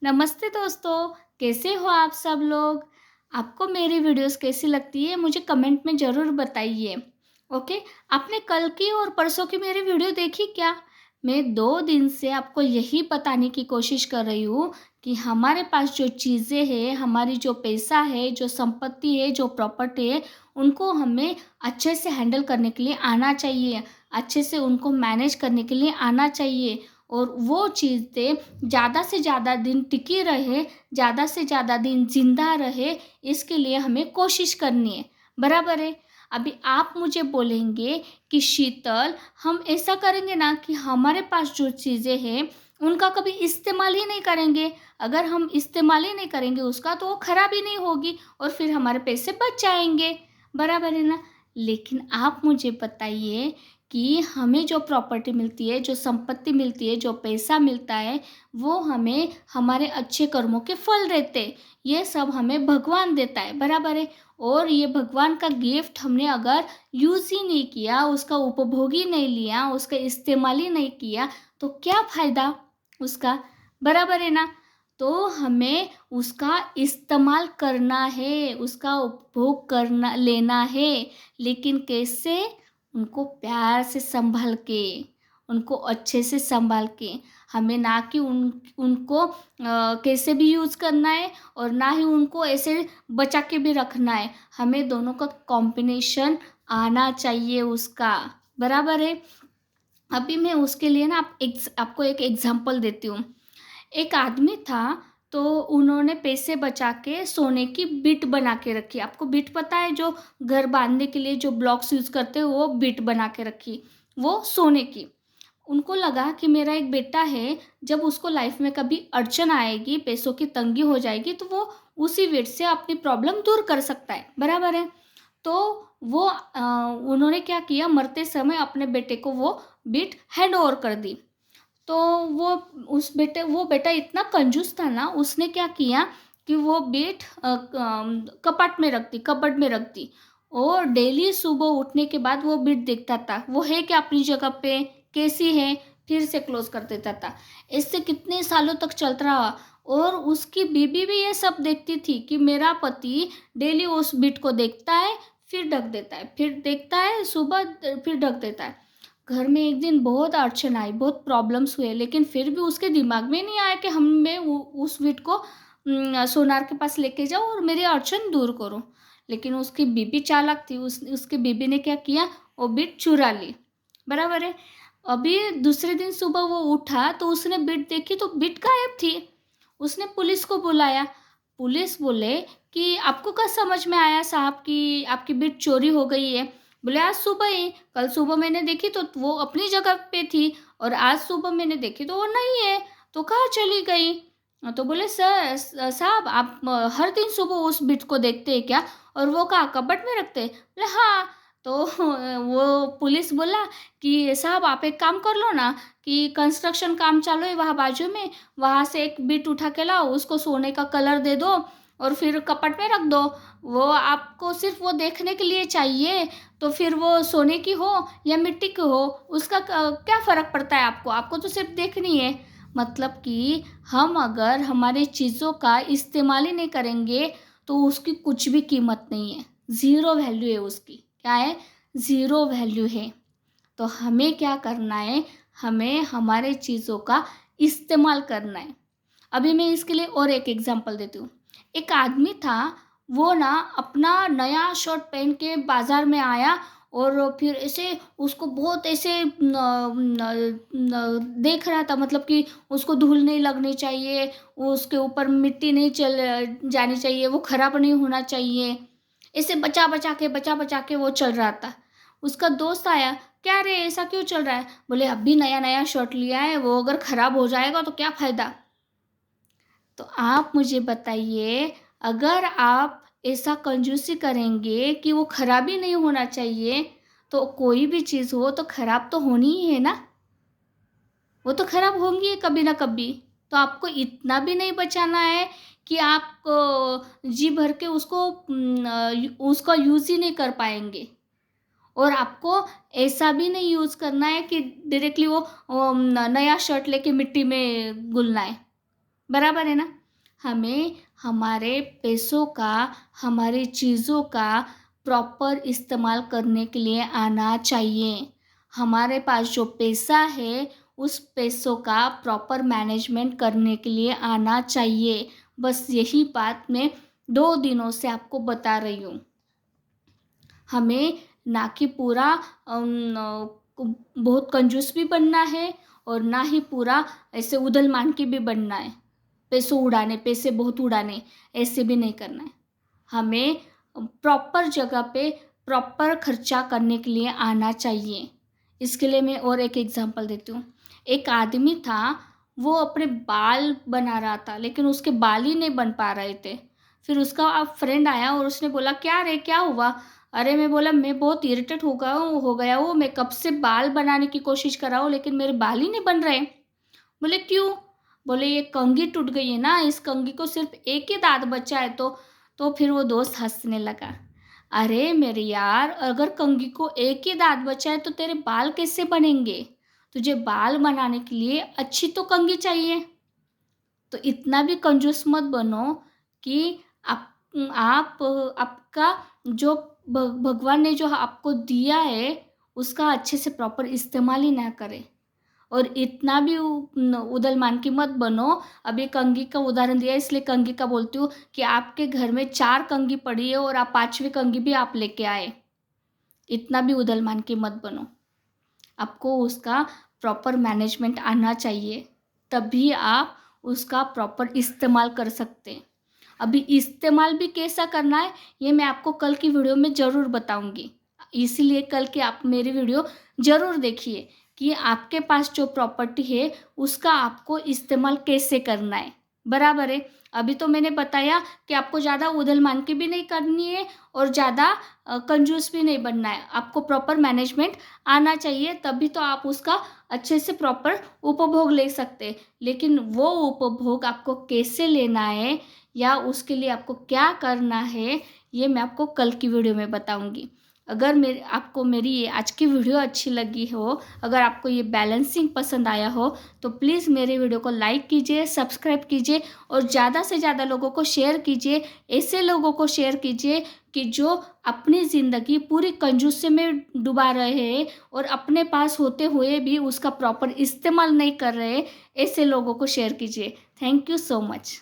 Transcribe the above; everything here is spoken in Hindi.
नमस्ते दोस्तों, कैसे हो आप सब लोग? आपको मेरी वीडियोस कैसी लगती है मुझे कमेंट में ज़रूर बताइए। ओके, आपने कल की और परसों की मेरी वीडियो देखी क्या? मैं 2 दिन से आपको यही बताने की कोशिश कर रही हूँ कि हमारे पास जो चीज़ें हैं, हमारी जो पैसा है, जो संपत्ति है, जो प्रॉपर्टी है, उनको हमें अच्छे से हैंडल करने के लिए आना चाहिए। अच्छे से उनको मैनेज करने के लिए आना चाहिए और वो चीज़ें ज़्यादा से ज़्यादा दिन टिकी रहे, ज़्यादा से ज़्यादा दिन ज़िंदा रहे, इसके लिए हमें कोशिश करनी है, बराबर है? अभी आप मुझे बोलेंगे कि शीतल, हम ऐसा करेंगे ना कि हमारे पास जो चीज़ें हैं, उनका कभी इस्तेमाल ही नहीं करेंगे। अगर हम इस्तेमाल ही नहीं करेंगे उसका, तो वो खराब ही नहीं होगी और फिर हमारे पैसे बच जाएँगे, बराबर है ना? लेकिन आप मुझे बताइए कि हमें जो प्रॉपर्टी मिलती है, जो संपत्ति मिलती है, जो पैसा मिलता है, वो हमें हमारे अच्छे कर्मों के फल देते हैं। ये सब हमें भगवान देता है, बराबर है? और ये भगवान का गिफ्ट हमने अगर यूज़ ही नहीं किया, उसका उपभोग ही नहीं लिया, उसका इस्तेमाल ही नहीं किया, तो क्या फ़ायदा उसका? बराबर है ना? तो हमें उसका इस्तेमाल करना है, उसका उपभोग करना लेना है, लेकिन कैसे? उनको प्यार से संभाल के, उनको अच्छे से संभाल के, हमें ना कि उनको कैसे भी यूज़ करना है और ना ही उनको ऐसे बचा के भी रखना है। हमें दोनों का कॉम्बिनेशन आना चाहिए उसका, बराबर है? अभी मैं उसके लिए ना आपको एक एग्ज़ाम्पल देती हूँ। एक आदमी था, तो उन्होंने पैसे बचा के सोने की बिट बना के रखी। आपको बिट पता है, जो घर बाँधने के लिए जो ब्लॉक्स यूज़ करते हैं, वो बिट बना के रखी, वो सोने की। उनको लगा कि मेरा एक बेटा है, जब उसको लाइफ़ में कभी अड़चन आएगी, पैसों की तंगी हो जाएगी, तो वो उसी बिट से अपनी प्रॉब्लम दूर कर सकता है, बराबर है? तो वो उन्होंने क्या किया, मरते समय अपने बेटे को वो बिट हैंड ओवर कर दी। तो वो बेटा इतना कंजूस था ना, उसने क्या किया कि वो बीट कपबोर्ड में रख दी और डेली सुबह उठने के बाद वो बीट देखता था, वो है क्या अपनी जगह पे, कैसी है, फिर से क्लोज़ कर देता था। इससे कितने सालों तक चलता रहा और उसकी बीबी भी ये सब देखती थी कि मेरा पति डेली उस बीट को देखता है, फिर ढक देता है, फिर देखता है सुबह, फिर ढक देता है। घर में एक दिन बहुत अड़चन आई, बहुत प्रॉब्लम्स हुए, लेकिन फिर भी उसके दिमाग में नहीं आया कि मैं उस बिट को सोनार के पास लेके जाऊँ और मेरी अड़चन दूर करूँ। लेकिन उसकी बीबी चालाक थी, उसकी बीबी ने क्या किया, वो बिट चुरा ली, बराबर है? अभी दूसरे दिन सुबह वो उठा तो उसने बिट देखी तो बिट गायब थी। उसने पुलिस को बुलाया। पुलिस बोले कि आपको क्या समझ में आया साहब कि आपकी बिट चोरी हो गई है? बोले आज सुबह ही, कल सुबह मैंने देखी तो वो अपनी जगह पे थी और आज सुबह मैंने देखी तो वो नहीं है, तो कहाँ चली गई? तो बोले सर साहब, आप हर दिन सुबह उस बिट को देखते हैं क्या? और वो कहाँ कबर्ड में रखते हैं? बोले हाँ। तो वो पुलिस बोला कि साहब आप एक काम कर लो ना, कि कंस्ट्रक्शन काम चालू है वहाँ बाजू में, वहाँ से एक बिट उठा के लाओ, उसको सोने का कलर दे दो और फिर कपट में रख दो। वो आपको सिर्फ वो देखने के लिए चाहिए, तो फिर वो सोने की हो या मिट्टी की हो, उसका क्या फ़र्क पड़ता है आपको? आपको तो सिर्फ देखनी है। मतलब कि हम अगर हमारी चीज़ों का इस्तेमाल ही नहीं करेंगे, तो उसकी कुछ भी कीमत नहीं है, ज़ीरो वैल्यू है उसकी। क्या है? ज़ीरो वैल्यू है। तो हमें क्या करना है, हमें हमारे चीज़ों का इस्तेमाल करना है। अभी मैं इसके लिए और एक एग्जांपल देती हूँ। एक आदमी था, वो ना अपना नया शर्ट पहन के बाज़ार में आया और फिर ऐसे उसको बहुत ऐसे देख रहा था, मतलब कि उसको धूल नहीं लगनी चाहिए, उसके ऊपर मिट्टी नहीं चल जानी चाहिए, वो खराब नहीं होना चाहिए। ऐसे बचा-बचा के वो चल रहा था। उसका दोस्त आया, "क्या रे ऐसा क्यों चल रहा है?" बोले, "अभी नया-नया शर्ट लिया है, वो अगर खराब हो जाएगा तो क्या फ़ायदा?" तो आप मुझे बताइए, अगर आप ऐसा कंजूसी करेंगे कि वो खराब ही नहीं होना चाहिए, तो कोई भी चीज़ हो तो खराब तो होनी ही है ना? वो तो खराब होंगी ही कभी ना कभी। तो आपको इतना भी नहीं बचाना है कि आप जी भर के उसका यूज़ ही नहीं कर पाएँगे। और आपको ऐसा भी नहीं यूज़ करना है कि डायरेक्टली वो नया शर्ट लेके मिट्टी में घुलना है। बराबर है ना। हमें हमारे पैसों का, हमारी चीज़ों का प्रॉपर इस्तेमाल करने के लिए आना चाहिए। हमारे पास जो पैसा है उस पैसों का प्रॉपर मैनेजमेंट करने के लिए आना चाहिए। बस यही बात मैं 2 दिनों से आपको बता रही हूँ। हमें ना कि पूरा बहुत कंजूस भी बनना है और ना ही पूरा ऐसे उधल-मान के भी बनना है। पैसे बहुत उड़ाने, ऐसे भी नहीं करना है। हमें प्रॉपर जगह पे प्रॉपर खर्चा करने के लिए आना चाहिए। इसके लिए मैं और एक एग्ज़ाम्पल देती हूँ। एक आदमी था, वो अपने बाल बना रहा था, लेकिन उसके बाल ही नहीं बन पा रहे थे। फिर उसका फ्रेंड आया और उसने बोला, "क्या रे, क्या हुआ?" अरे मैं बोला, "मैं बहुत इरिटेट हो गया हूँ, मैं कब से बाल बनाने की कोशिश कर रहा हूँ, लेकिन मेरे बाल ही नहीं बन रहे।" बोले, "क्यों?" बोले, "ये कंघी टूट गई है ना, इस कंघी को सिर्फ एक ही दाँत बचा है।" तो फिर वो दोस्त हँसने लगा। "अरे मेरे यार, अगर कंघी को एक ही दाँत बचा है तो तेरे बाल कैसे बनेंगे? तुझे बाल बनाने के लिए अच्छी तो कंघी चाहिए। तो इतना भी कंजूस मत बनो कि आप आप आपका जो भगवान ने जो आपको दिया है उसका अच्छे से प्रॉपर इस्तेमाल ही ना करें। और इतना भी उदलमान की मत बनो। अभी कंघी का उदाहरण दिया इसलिए कंघी का बोलती हूँ कि आपके घर में 4 कंघी पड़ी है और आप 5वीं कंघी भी आप लेके आए। इतना भी उदलमान की मत बनो। आपको उसका प्रॉपर मैनेजमेंट आना चाहिए, तभी आप उसका प्रॉपर इस्तेमाल कर सकते हैं। अभी इस्तेमाल भी कैसा करना है, ये मैं आपको कल की वीडियो में ज़रूर बताऊँगी। इसीलिए कल की आप मेरी वीडियो ज़रूर देखिए कि आपके पास जो प्रॉपर्टी है, उसका आपको इस्तेमाल कैसे करना है, बराबर है? अभी तो मैंने बताया कि आपको ज़्यादा उधल-मान की भी नहीं करनी है और ज़्यादा कंजूस भी नहीं बनना है। आपको प्रॉपर मैनेजमेंट आना चाहिए, तभी तो आप उसका अच्छे से प्रॉपर उपभोग ले सकते हैं। लेकिन वो उपभोग आपको कैसे लेना है या उसके लिए आपको क्या करना है, ये मैं आपको कल की वीडियो में बताऊँगी। अगर आपको मेरी ये आज की वीडियो अच्छी लगी हो, अगर आपको ये बैलेंसिंग पसंद आया हो, तो प्लीज़ मेरे वीडियो को लाइक कीजिए, सब्सक्राइब कीजिए और ज़्यादा से ज़्यादा लोगों को शेयर कीजिए। ऐसे लोगों को शेयर कीजिए कि जो अपनी ज़िंदगी पूरी कंजूसी में डुबा रहे हैं और अपने पास होते हुए भी उसका प्रॉपर इस्तेमाल नहीं कर रहे, ऐसे लोगों को शेयर कीजिए। Thank you so much.